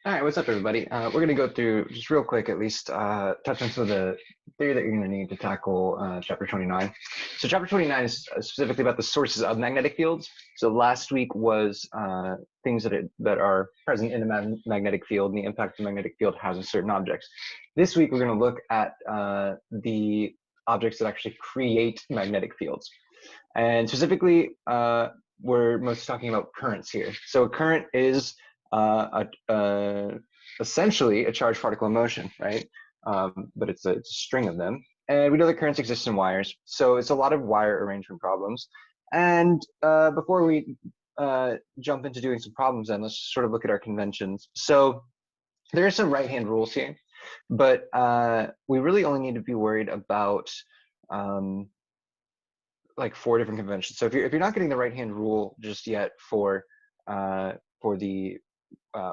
All right, what's up, everybody? We're going to go through just real quick, at least touch on some of the theory that you're going to need to tackle chapter 29. So chapter 29 is specifically about the sources of magnetic fields. So last week was things that are present in the magnetic field and the impact the magnetic field has on certain objects. This week, we're going to look at the objects that actually create magnetic fields. And specifically, we're most talking about currents here. So a current is essentially a charged particle in motion, right? But it's a string of them. And we know that currents exist in wires. So it's a lot of wire arrangement problems. And before we jump into doing some problems, then let's sort of look at our conventions. So there are some right-hand rules here, but we really only need to be worried about like 4 different conventions. So if you're not getting the right-hand rule just yet for the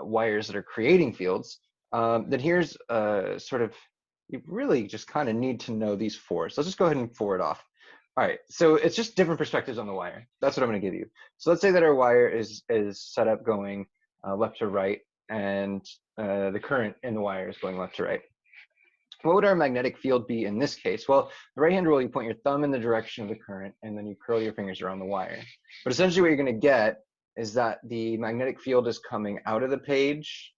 wires that are creating fields, then here's sort of, you really just kind of need to know these 4. So let's just go ahead and forward off. All right, so it's just different perspectives on the wire. That's what I'm going to give you. So let's say that our wire is set up going left to right, and the current in the wire is going left to right. What would our magnetic field be in this case? Well, the right-hand rule, you point your thumb in the direction of the current, and then you curl your fingers around the wire. But essentially what you're going to get is that the magnetic field is coming out of the page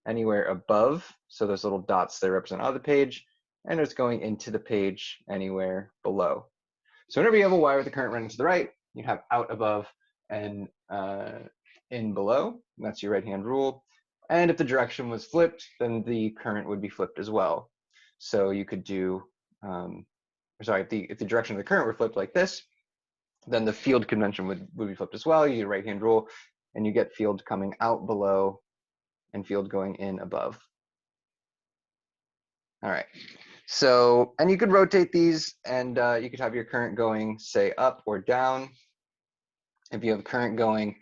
anywhere above. So those little dots there represent out of the page, and it's going into the page anywhere below. So whenever you have a wire with a current running to the right, you have out above and in below. And that's your right-hand rule. And if the direction was flipped, then the current would be flipped as well. So you could do, if the direction of the current were flipped like this, then the field convention would be flipped as well. You use your right-hand rule, and you get field coming out below and field going in above. All right. So, and you could rotate these, and you could have your current going, say, up or down. If you have current going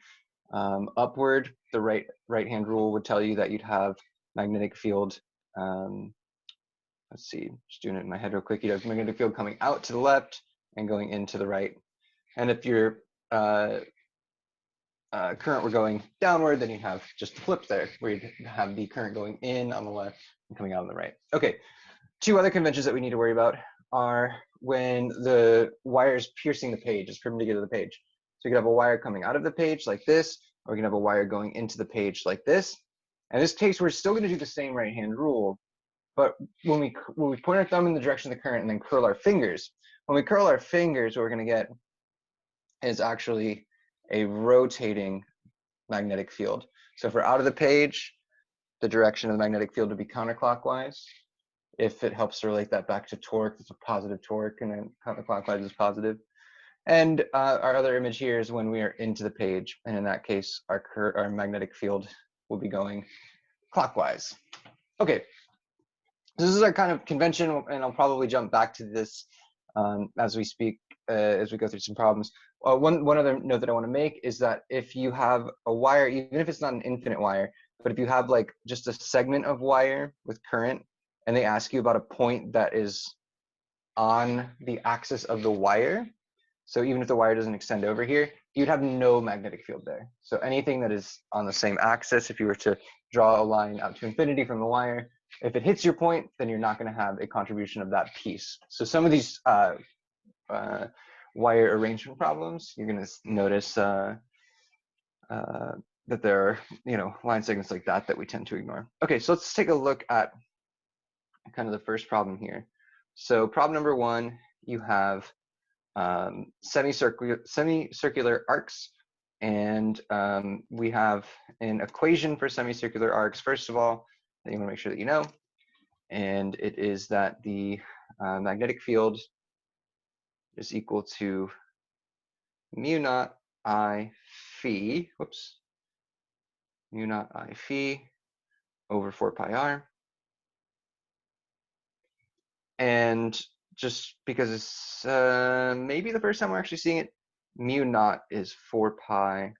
upward, the right-hand rule would tell you that you'd have magnetic field. Let's see, just doing it in my head real quick. You'd have magnetic field coming out to the left and going into the right. And if your current were going downward, then you'd have just the flip there, where you'd have the current going in on the left and coming out on the right. Okay, 2 other conventions that we need to worry about are when the wire is piercing the page, it's perpendicular to the page. So you could have a wire coming out of the page like this, or you can have a wire going into the page like this. In this case, we're still going to do the same right-hand rule, but when we point our thumb in the direction of the current and then curl our fingers, when we curl our fingers, what we're going to get is actually a rotating magnetic field. So if we're out of the page, the direction of the magnetic field would be counterclockwise. If it helps to relate that back to torque, it's a positive torque, and then counterclockwise is positive. And our other image here is when we are into the page, and in that case, our magnetic field will be going clockwise. Okay, so this is our kind of convention, and I'll probably jump back to this as we speak, as we go through some problems. One other note that I want to make is that if you have a wire, even if it's not an infinite wire, but if you have like just a segment of wire with current, and they ask you about a point that is on the axis of the wire, so even if the wire doesn't extend over here, you'd have no magnetic field there. So anything that is on the same axis, if you were to draw a line out to infinity from the wire, if it hits your point, then you're not going to have a contribution of that piece. So some of these wire arrangement problems, you're going to notice that there are, line segments like that we tend to ignore. Okay, so let's take a look at kind of the first problem here. So problem number 1, you have semicircular arcs, and we have an equation for semicircular arcs, first of all, that you want to make sure that you know, and it is that the magnetic field is equal to mu naught I phi, mu naught I phi over 4 pi r. And just because it's maybe the first time we're actually seeing it, mu naught is 4 pi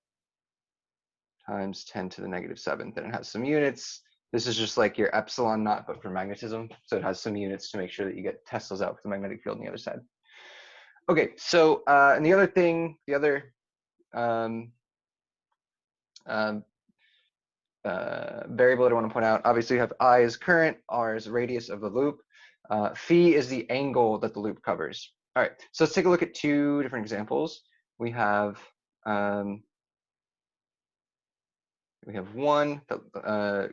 times 10 to the negative 7th. And it has some units. This is just like your epsilon naught, but for magnetism. So it has some units to make sure that you get Teslas out for the magnetic field on the other side. Okay, so and the other thing, variable that I want to point out. Obviously, you have I is current, R is radius of the loop. Phi is the angle that the loop covers. All right, so let's take a look at two different examples. We have one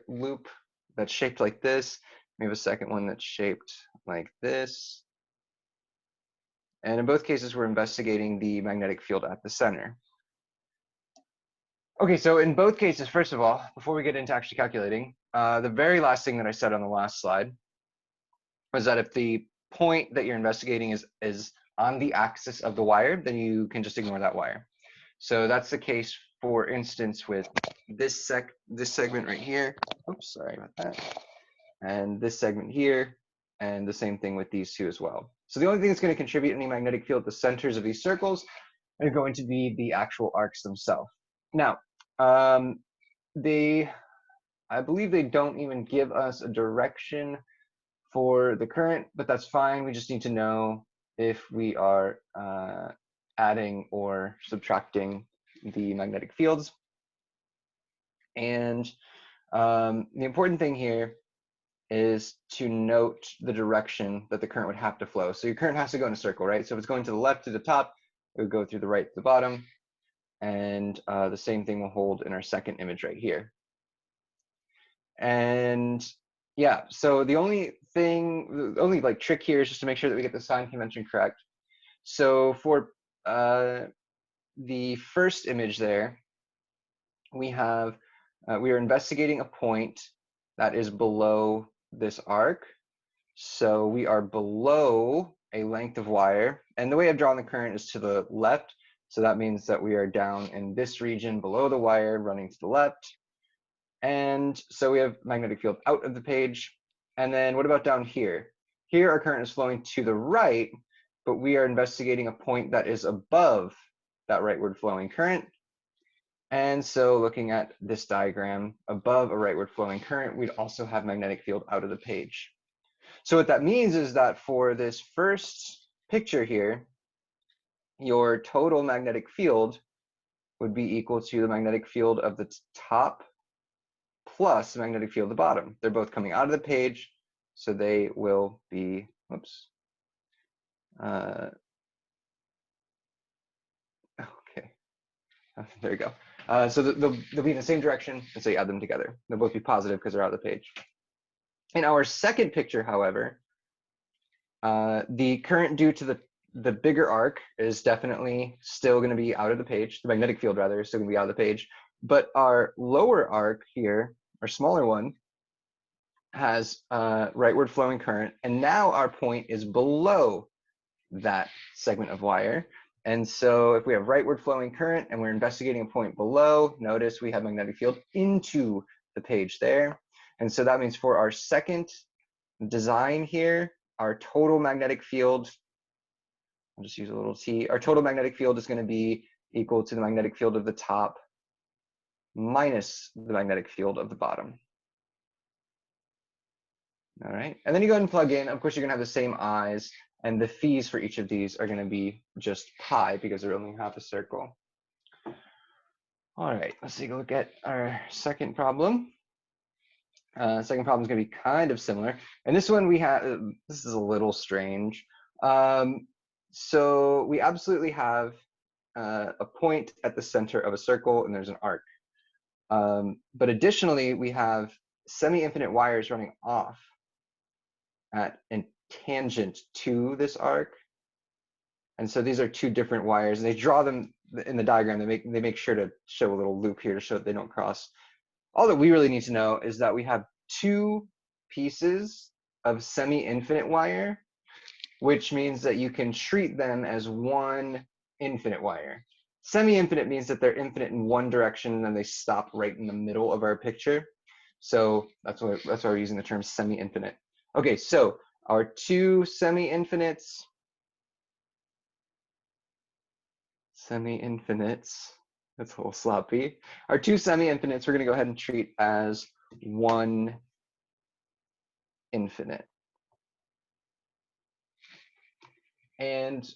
loop that's shaped like this. We have a second one that's shaped like this. And in both cases, we're investigating the magnetic field at the center. Okay, so in both cases, first of all, before we get into actually calculating, the very last thing that I said on the last slide was that if the point that you're investigating is on the axis of the wire, then you can just ignore that wire. So that's the case, for instance, with this segment right here. Oops, sorry about that. And this segment here, and the same thing with these two as well. So the only thing that's going to contribute any magnetic field at the centers of these circles are going to be the actual arcs themselves. Now, I believe they don't even give us a direction for the current, but that's fine. We just need to know if we are adding or subtracting the magnetic fields. And the important thing here is to note the direction that the current would have to flow. So your current has to go in a circle, right? So if it's going to the left to the top, it would go through the right to the bottom. And the same thing will hold in our second image right here. And yeah, so the only like trick here is just to make sure that we get the sign convention correct. So for the first image there, we have we are investigating a point that is below this arc. So we are below a length of wire, and the way I've drawn the current is to the left. So that means that we are down in this region below the wire, running to the left. And so we have magnetic field out of the page. And then what about down here? Here our current is flowing to the right, but we are investigating a point that is above that rightward flowing current. And so looking at this diagram, above a rightward flowing current, we'd also have magnetic field out of the page. So what that means is that for this first picture here, your total magnetic field would be equal to the magnetic field of the top plus the magnetic field of the bottom. They're both coming out of the page, so they will be, whoops. Okay, there you go. So they'll be in the same direction, and so you add them together. They'll both be positive because they're out of the page. In our second picture, however, the current due to the bigger arc is definitely still going to be out of the page. The magnetic field, rather, is still going to be out of the page. But our lower arc here, our smaller one, has rightward flowing current. And now our point is below that segment of wire. And so if we have rightward flowing current and we're investigating a point below, notice we have magnetic field into the page there. And so that means for our second design here, our total magnetic field, I'll just use a little t, our total magnetic field is going to be equal to the magnetic field of the top minus the magnetic field of the bottom. All right, and then you go ahead and plug in. Of course, you're going to have the same I's, and the phis for each of these are going to be just pi because they're only half a circle. All right, let's take a look at our second problem. Second problem is going to be kind of similar, and this one we have. This is a little strange. So we absolutely have a point at the center of a circle, and there's an arc. But additionally, we have semi-infinite wires running off at and tangent to this arc. And so these are two different wires, and they draw them in the diagram. They make sure to show a little loop here to show that they don't cross. All that we really need to know is that we have two pieces of semi-infinite wire, which means that you can treat them as one infinite wire. Semi-infinite means that they're infinite in one direction and then they stop right in the middle of our picture. So that's why we're using the term semi-infinite. Okay, so our two semi-infinites, that's a little sloppy. Our two semi-infinites we're going to go ahead and treat as one infinite. And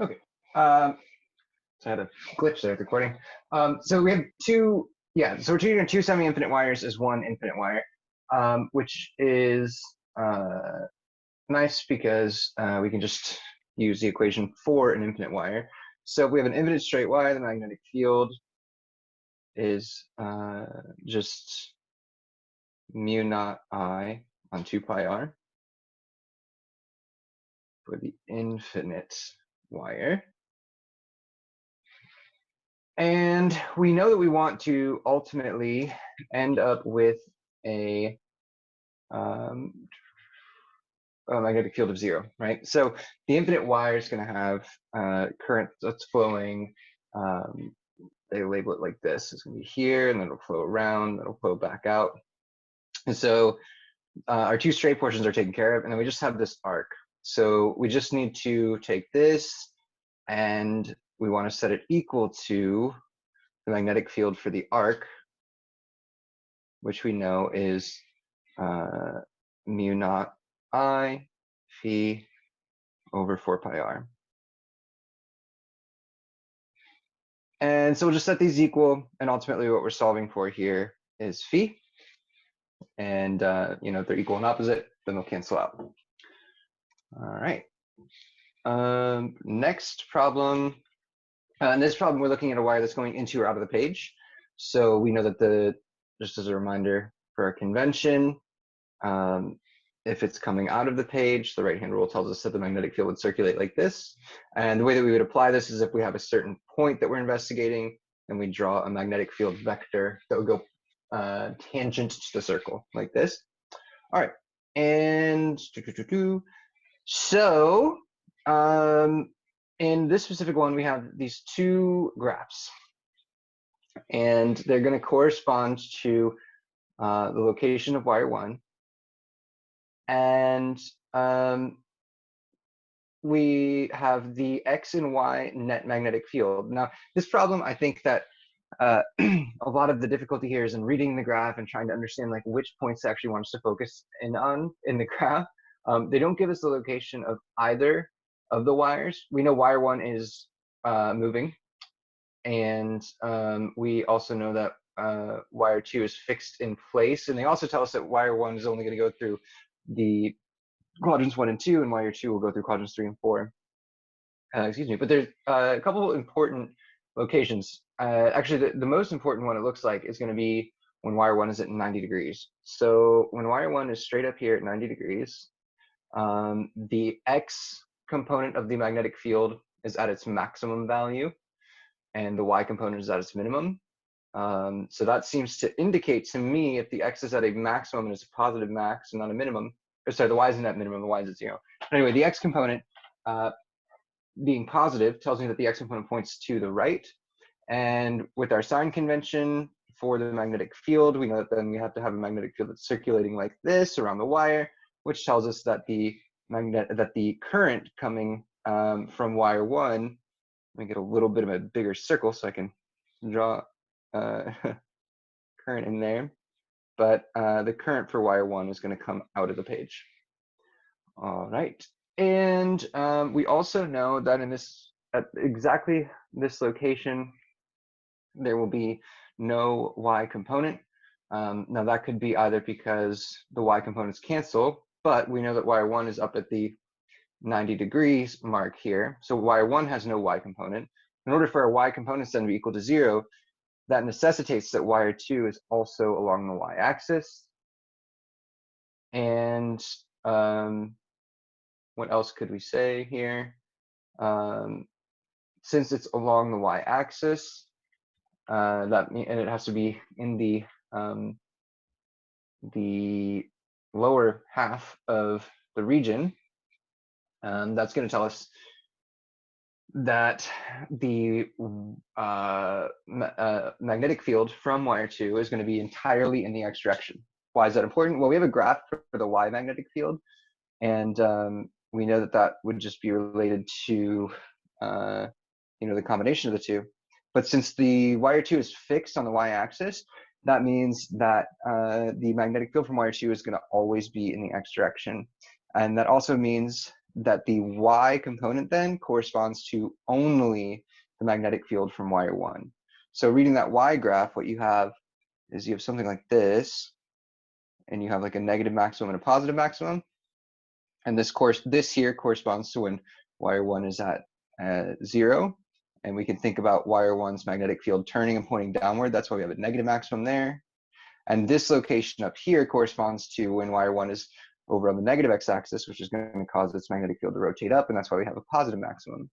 okay, So I had a glitch there at the recording. So we have two, so we're treating two semi-infinite wires as one infinite wire, which is nice because we can just use the equation for an infinite wire. So if we have an infinite straight wire, the magnetic field is just mu naught I on 2 pi r for the infinite wire. And we know that we want to ultimately end up with a magnetic field of 0, right? So the infinite wire is going to have current that's flowing. They label it like this. It's going to be here, and then it'll flow around, then it'll flow back out. And so our two straight portions are taken care of, and then we just have this arc. So we just need to take this, and we want to set it equal to the magnetic field for the arc, which we know is mu naught I phi over 4 pi r. And so we'll just set these equal, and ultimately what we're solving for here is phi. And if they're equal and opposite, then they'll cancel out. All right. Next problem. In this problem, we're looking at a wire that's going into or out of the page. So we know that just as a reminder for our convention, if it's coming out of the page, the right-hand rule tells us that the magnetic field would circulate like this. And the way that we would apply this is if we have a certain point that we're investigating, and we draw a magnetic field vector that would go tangent to the circle like this. All right, and so in this specific one, we have these two graphs, and they're going to correspond to the location of wire 1. And we have the X and Y net magnetic field. Now, this problem, I think that a lot of the difficulty here is in reading the graph and trying to understand like which points to actually want us to focus in on in the graph. They don't give us the location of either of the wires. We know wire 1 is moving, and we also know that wire 2 is fixed in place. And they also tell us that wire 1 is only going to go through the quadrants 1 and 2, and wire 2 will go through quadrants 3 and 4. Excuse me, but there's a couple important locations. Actually, the most important one, it looks like, is going to be when wire 1 is at 90 degrees. So when wire 1 is straight up here at 90 degrees, the X component of the magnetic field is at its maximum value, and the Y component is at its minimum. So that seems to indicate to me if the X is at a maximum and it's a positive max and not a minimum, or sorry, the Y isn't at minimum, the Y is at 0. But anyway, the X component being positive tells me that the X component points to the right. And with our sign convention for the magnetic field, we know that then we have to have a magnetic field that's circulating like this around the wire, which tells us that the current coming from wire 1, let me get a little bit of a bigger circle so I can draw current in there, but the current for wire 1 is going to come out of the page. All right, and we also know that at exactly this location, there will be no Y component. Now that could be either because the Y components cancel, but we know that wire 1 is up at the 90 degrees mark here. So wire 1 has no Y component. In order for our Y components then to be equal to 0, that necessitates that wire 2 is also along the Y axis. And what else could we say here? Since it's along the Y axis, and it has to be in the lower half of the region, that's going to tell us that the magnetic field from wire 2 is going to be entirely in the X direction. Why is that important? Well, we have a graph for the Y magnetic field, and we know that that would just be related to the combination of the two. But since the wire 2 is fixed on the Y axis, that means that the magnetic field from wire 2 is going to always be in the X direction. And that also means that the Y component then corresponds to only the magnetic field from wire 1. So reading that Y graph, what you have is you have something like this, and you have like a negative maximum and a positive maximum. And this here corresponds to when wire 1 is at 0. And we can think about wire 1's magnetic field turning and pointing downward. That's why we have a negative maximum there. And this location up here corresponds to when wire 1 is over on the negative x-axis, which is going to cause its magnetic field to rotate up, and that's why we have a positive maximum.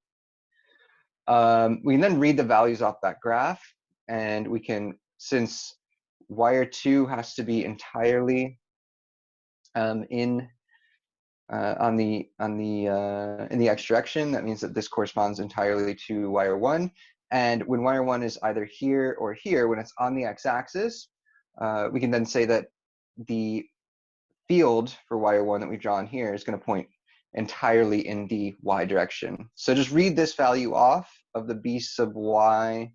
We can then read the values off that graph, and we can, since wire 2 has to be entirely in the x direction, that means that this corresponds entirely to wire 1. And when wire 1 is either here or here, when it's on the x-axis, we can then say that the field for wire 1 that we've drawn here is going to point entirely in the y direction. So just read this value off of the b sub y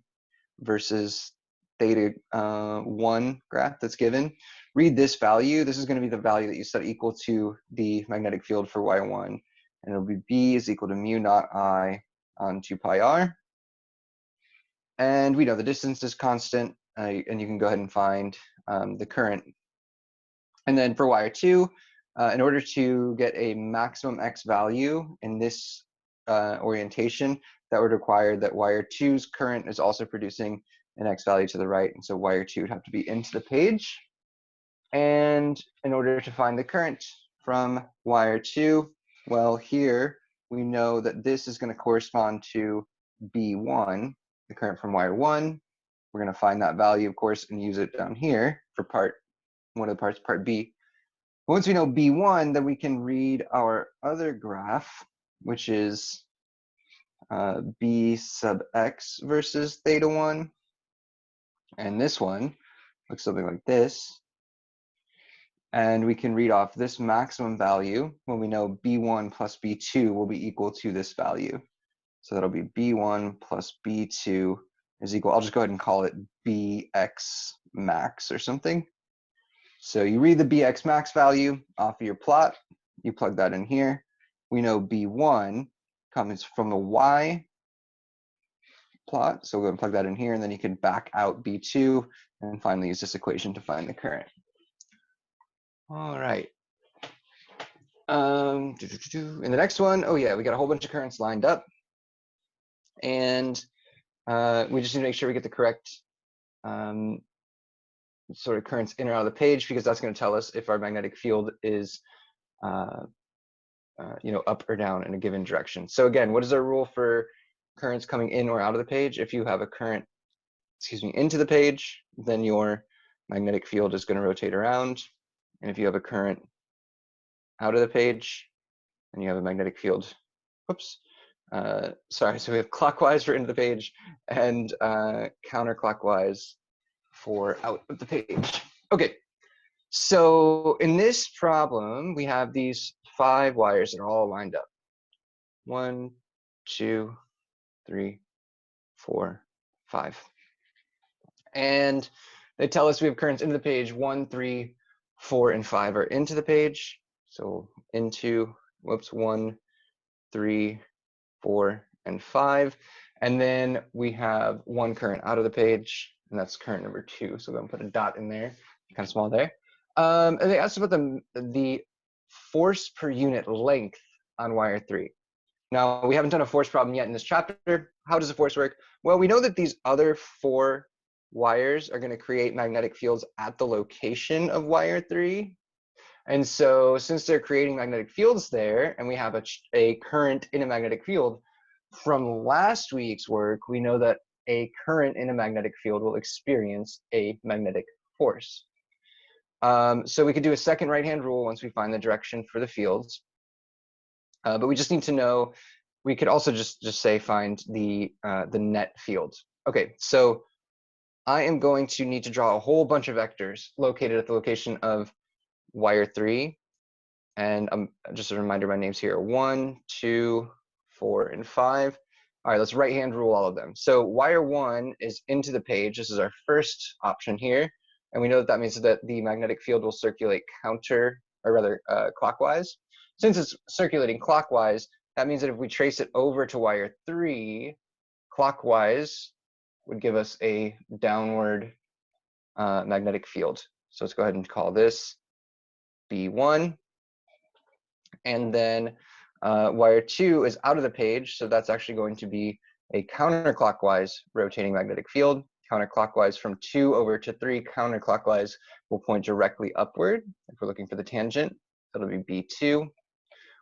versus theta 1 graph that's given. Read this value. This is going to be the value that you set equal to the magnetic field for wire 1. And it'll be b is equal to mu naught I on 2 pi r. And we know the distance is constant, and you can go ahead and find the current. And then for wire 2, in order to get a maximum x value in this orientation, that would require that wire 2's current is also producing an x value to the right. And so wire 2 would have to be into the page. And in order to find the current from wire 2, well, here we know that this is going to correspond to B1, the current from wire 1. We're going to find that value, of course, and use it down here for one of the parts, part B. Once we know B1, then we can read our other graph, which is B sub x versus theta 1. And this one looks something like this. And we can read off this maximum value when we know B1 plus B2 will be equal to this value. So that'll be B1 plus B2 is equal, I'll just go ahead and call it BX max or something. So you read the BX max value off of your plot, you plug that in here. We know B1 comes from the Y plot, so we'll go and plug that in here, and then you can back out B2 and finally use this equation to find the current. All right. In the next one, oh yeah, we got a whole bunch of currents lined up, and we just need to make sure we get the correct sort of currents in or out of the page, because that's going to tell us if our magnetic field is up or down in a given direction. So again, what is our rule for currents coming in or out of the page? If you have a current, into the page, then your magnetic field is going to rotate around. And if you have a current out of the page, and you have a magnetic field, so we have clockwise for into the page and counterclockwise for out of the page. Okay, so in this problem, we have these 5 wires that are all lined up. 1, 2, 3, 4, 5. And they tell us we have currents into the page. 1, 3, 4, and 5 are into the page. So into, 1, 3, 4, and 5. And then we have 1 current out of the page, and that's current number 2. So we're going to put a dot in there, kind of small there. And they asked about the force per unit length on wire 3. Now, we haven't done a force problem yet in this chapter. How does the force work? Well, we know that these other 4 wires are going to create magnetic fields at the location of wire 3. And so since they're creating magnetic fields there, and we have a current in a magnetic field, from last week's work, we know that a current in a magnetic field will experience a magnetic force. So we could do a second right-hand rule once we find the direction for the fields. But we just need to know, we could also just say find the net field. Okay, so I am going to need to draw a whole bunch of vectors located at the location of wire 3. And just a reminder, my names here are 1, 2, 4, and 5. All right, let's right-hand rule all of them. So wire 1 is into the page. This is our first option here. And we know that that means that the magnetic field will circulate clockwise. Since it's circulating clockwise, that means that if we trace it over to wire 3, clockwise would give us a downward magnetic field. So let's go ahead and call this B1. And then wire 2 is out of the page, so that's actually going to be a counterclockwise rotating magnetic field. Counterclockwise from 2 over to 3, counterclockwise will point directly upward. If we're looking for the tangent, that'll be B2.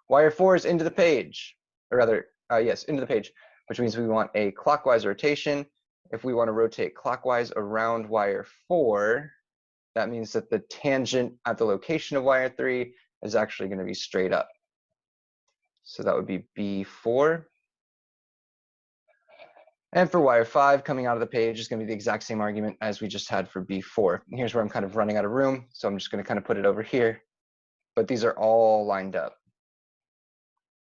Wire 4 is into the page, or rather, yes, into the page, which means we want a clockwise rotation. If we want to rotate clockwise around wire 4, that means that the tangent at the location of wire 3 is actually going to be straight up. So that would be B4. And for wire 5 coming out of the page is going to be the exact same argument as we just had for B4. And here's where I'm kind of running out of room, so I'm just going to kind of put it over here. But these are all lined up.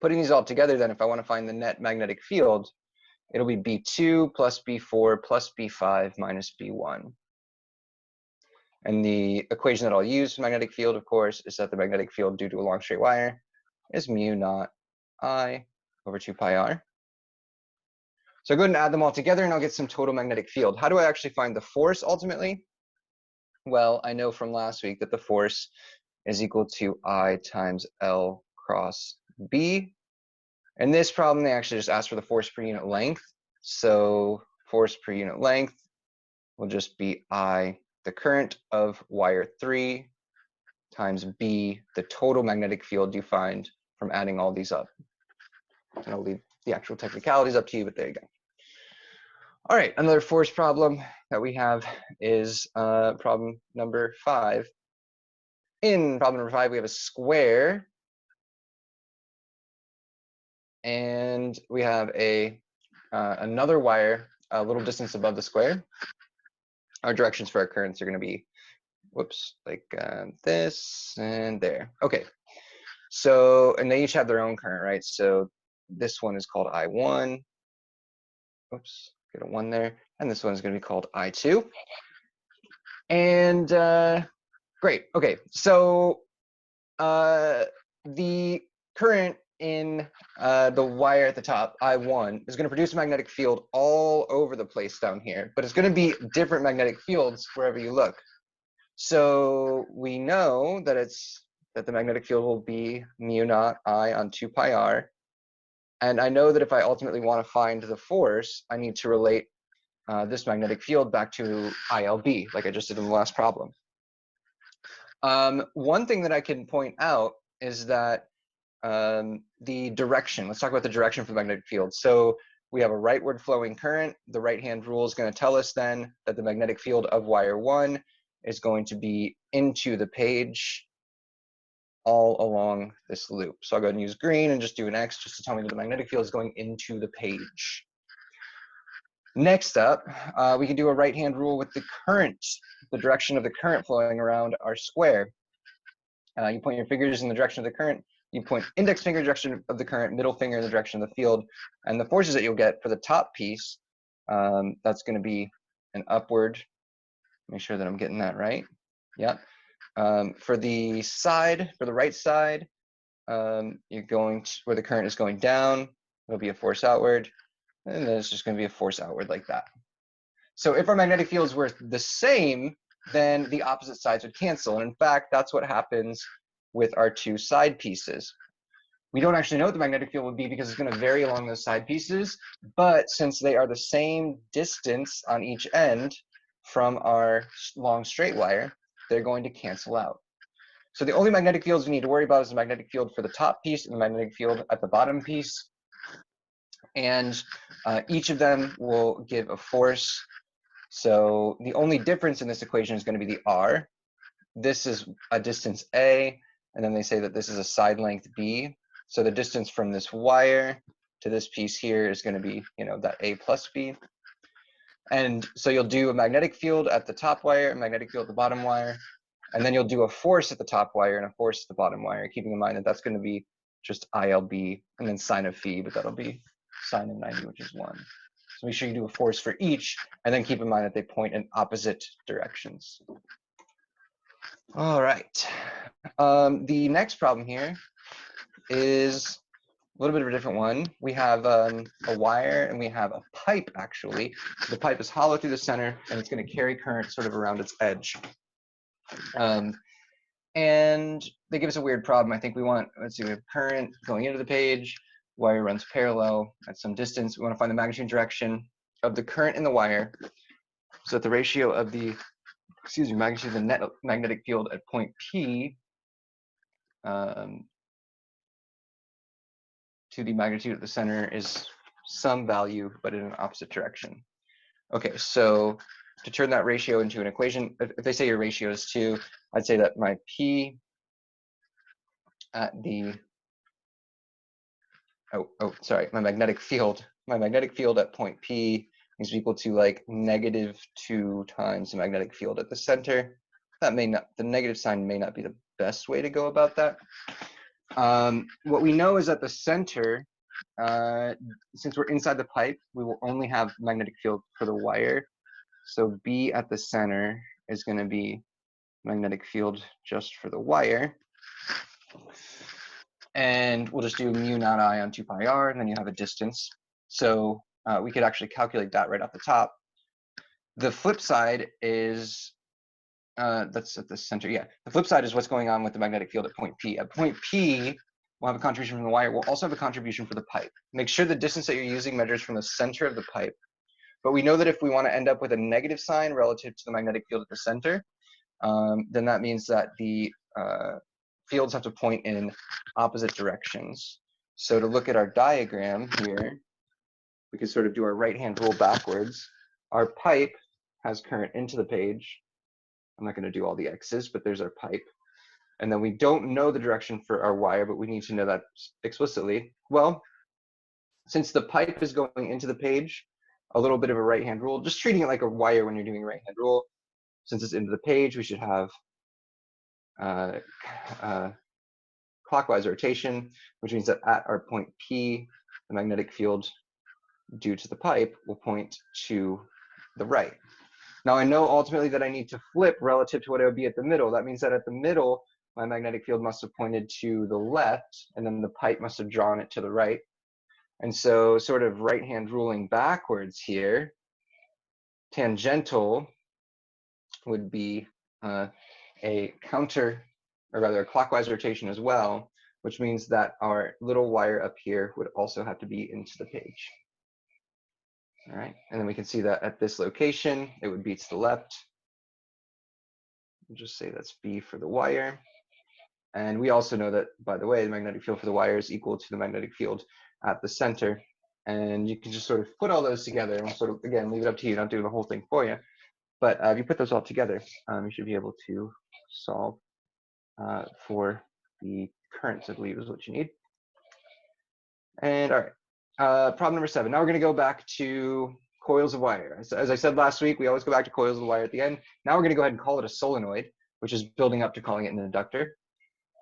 Putting these all together, then, if I want to find the net magnetic field, it'll be B2 plus B4 plus B5 minus B1. And the equation that I'll use for magnetic field, of course, is that the magnetic field due to a long straight wire is mu naught I over 2 pi r. So I'll go ahead and add them all together, and I'll get some total magnetic field. How do I actually find the force ultimately? Well, I know from last week that the force is equal to I times L cross B. In this problem, they actually just asked for the force per unit length. So force per unit length will just be I, the current of wire 3, times B, the total magnetic field you find from adding all these up. And I'll leave the actual technicalities up to you, but there you go. All right, another force problem that we have is problem number 5. In problem number 5, we have a square, and we have a another wire a little distance above the square. Our directions for our currents are going to be, whoops, like this and there. Okay, so, and they each have their own current, right? So this one is called I1. Oops, get a 1 there. And this one is going to be called I2. And great. Okay, so the current in the wire at the top, I1, is going to produce a magnetic field all over the place down here, but it's going to be different magnetic fields wherever you look. So we know that that the magnetic field will be mu naught I on 2 pi r. And I know that if I ultimately want to find the force, I need to relate this magnetic field back to ILB, like I just did in the last problem. One thing that I can point out is that the direction, let's talk about the direction for the magnetic field. So we have a rightward flowing current. The right-hand rule is going to tell us then that the magnetic field of wire 1 is going to be into the page all along this loop. So I'll go ahead and use green and just do an X just to tell me that the magnetic field is going into the page. Next up, we can do a right-hand rule with the current, the direction of the current flowing around our square. You point your fingers in the direction of the current, you point index finger direction of the current, middle finger in the direction of the field, and the forces that you'll get for the top piece, that's going to be an upward. Make sure that I'm getting that right. Yeah. For the side, for the right side, you're going to, where the current is going down, it'll be a force outward, and then it's just going to be a force outward like that. So if our magnetic fields were the same, then the opposite sides would cancel. And in fact, that's what happens with our two side pieces. We don't actually know what the magnetic field would be because it's going to vary along those side pieces. But since they are the same distance on each end from our long straight wire, they're going to cancel out. So the only magnetic fields we need to worry about is the magnetic field for the top piece and the magnetic field at the bottom piece. And each of them will give a force. So the only difference in this equation is going to be the R. This is a distance A, and then they say that this is a side length B. So the distance from this wire to this piece here is going to be, that A plus B. And so you'll do a magnetic field at the top wire, a magnetic field at the bottom wire, and then you'll do a force at the top wire and a force at the bottom wire, keeping in mind that that's going to be just ILB and then sine of phi, but that'll be sine of 90, which is 1. So make sure you do a force for each, and then keep in mind that they point in opposite directions. All right. The next problem here is little bit of a different one. We have a wire and we have a pipe, actually. The pipe is hollow through the center, and it's going to carry current sort of around its edge. And they give us a weird problem. I think we want, let's see, we have current going into the page, wire runs parallel at some distance. We want to find the magnitude and direction of the current in the wire so that the ratio of the, magnitude of the net magnetic field at point P to the magnitude at the center is some value, but in an opposite direction. Okay, so to turn that ratio into an equation, if they say your ratio is 2, I'd say that my P at the, my magnetic field at point P is equal to like -2 times the magnetic field at the center. That may not, the negative sign may not be the best way to go about that. What we know is at the center, since we're inside the pipe, we will only have magnetic field for the wire. So B at the center is going to be magnetic field just for the wire. And we'll just do mu naught I on 2 pi r, and then you have a distance. So we could actually calculate that right off the top. The flip side is, that's at the center, yeah. The flip side is what's going on with the magnetic field at point P. At point P, we'll have a contribution from the wire. We'll also have a contribution for the pipe. Make sure the distance that you're using measures from the center of the pipe. But we know that if we want to end up with a negative sign relative to the magnetic field at the center, then that means that the fields have to point in opposite directions. So to look at our diagram here, we can sort of do our right-hand rule backwards. Our pipe has current into the page. I'm not going to do all the X's, but there's our pipe. And then we don't know the direction for our wire, but we need to know that explicitly. Well, since the pipe is going into the page, a little bit of a right-hand rule, just treating it like a wire when you're doing right-hand rule. Since it's into the page, we should have clockwise rotation, which means that at our point P, the magnetic field due to the pipe will point to the right. Now I know ultimately that I need to flip relative to what it would be at the middle. That means that at the middle, my magnetic field must have pointed to the left, and then the pipe must have drawn it to the right. And so sort of right-hand ruling backwards here, tangential would be a counter, or rather a clockwise rotation as well, which means that our little wire up here would also have to be into the page. All right, and then we can see that at this location, it would be to the left. We'll just say that's B for the wire. And we also know that, by the way, the magnetic field for the wire is equal to the magnetic field at the center. And you can just sort of put all those together, and we'll sort of, again, leave it up to you, not do the whole thing for you. But if you put those all together, you should be able to solve for the currents, I believe is what you need. And all right, problem number 7. Now we're going to go back to coils of wire. As I said last week, we always go back to coils of wire at the end. Now we're going to go ahead and call it a solenoid, which is building up to calling it an inductor.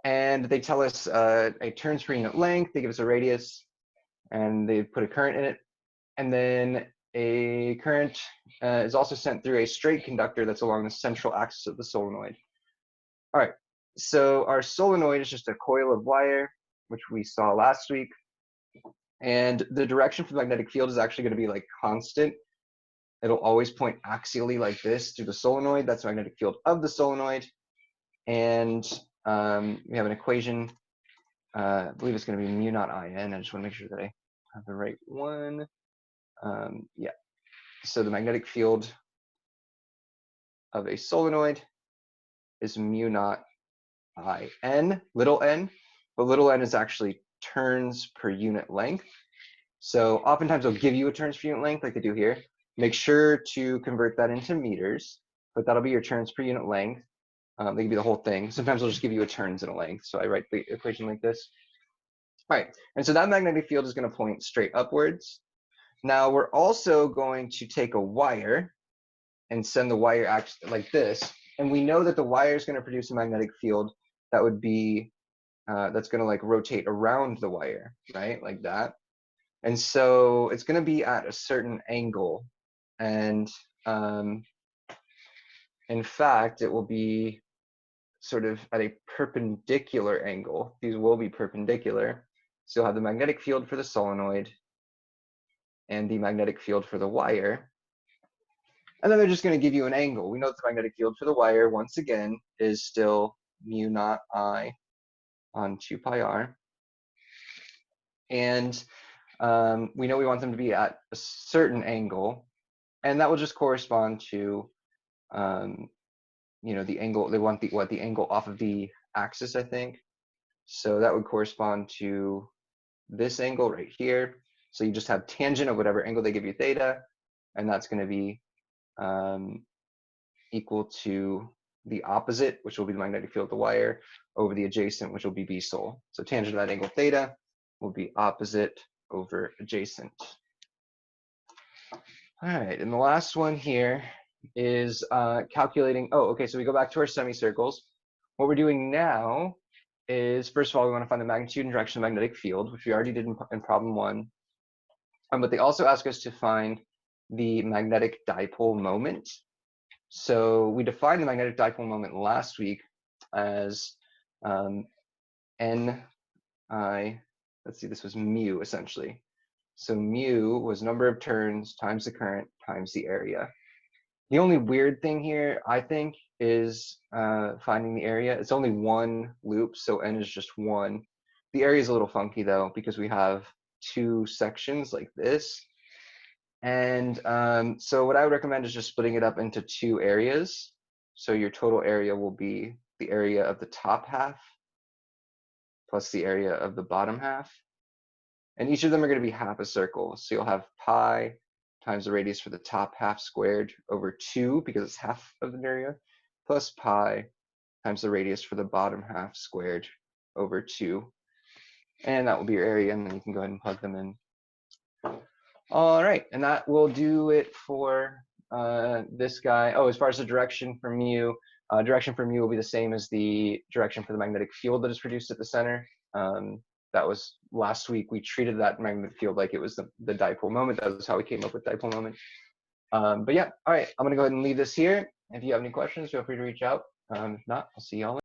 And they tell us a turns per unit length, they give us a radius, and they put a current in it. And then a current is also sent through a straight conductor that's along the central axis of the solenoid. All right, so our solenoid is just a coil of wire, which we saw last week. And the direction for the magnetic field is actually going to be like constant. It'll always point axially like this through the solenoid. That's the magnetic field of the solenoid. And we have an equation. I believe it's going to be mu naught In. I just want to make sure that I have the right one. Yeah. So the magnetic field of a solenoid is mu naught In, little n, but little n is actually turns per unit length. So oftentimes they'll give you a turns per unit length like they do here. Make sure to convert that into meters, but that'll be your turns per unit length. They can be the whole thing. Sometimes they'll just give you a turns and a length. So I write the equation like this. All right, and so that magnetic field is going to point straight upwards. Now we're also going to take a wire and send the wire like this. And we know that the wire is going to produce a magnetic field that would be, that's going to like rotate around the wire, right? Like that. And so it's going to be at a certain angle. And in fact, it will be sort of at a perpendicular angle. These will be perpendicular. So you'll have the magnetic field for the solenoid and the magnetic field for the wire. And then they're just going to give you an angle. We know that the magnetic field for the wire, once again, is still mu naught I on 2 pi r. And we know we want them to be at a certain angle. And that will just correspond to, the angle. They want the angle off of the axis, I think. So that would correspond to this angle right here. So you just have tangent of whatever angle they give you theta, and that's going to be equal to the opposite, which will be the magnetic field of the wire, over the adjacent, which will be B sol. So tangent of that angle theta will be opposite over adjacent. All right, and the last one here is calculating, so we go back to our semicircles. What we're doing now is, first of all, we want to find the magnitude and direction of the magnetic field, which we already did in problem 1. But they also ask us to find the magnetic dipole moment. So we defined the magnetic dipole moment last week as N I, let's see, this was mu essentially. So mu was number of turns times the current times the area. The only weird thing here, I think, is finding the area. It's only one loop, so N is just 1. The area is a little funky though, because we have 2 sections like this. And so what I would recommend is just splitting it up into 2 areas. So your total area will be the area of the top half plus the area of the bottom half. And each of them are going to be half a circle. So you'll have pi times the radius for the top half squared over 2, because it's half of the area, plus pi times the radius for the bottom half squared over 2. And that will be your area, and then you can go ahead and plug them in. All right, and that will do it for this guy. Oh, as far as the direction for mu will be the same as the direction for the magnetic field that is produced at the center. That was last week. We treated that magnetic field like it was the dipole moment. That was how we came up with dipole moment. But yeah, all right, I'm gonna go ahead and leave this here. If you have any questions, feel free to reach out. If not, I'll see y'all later.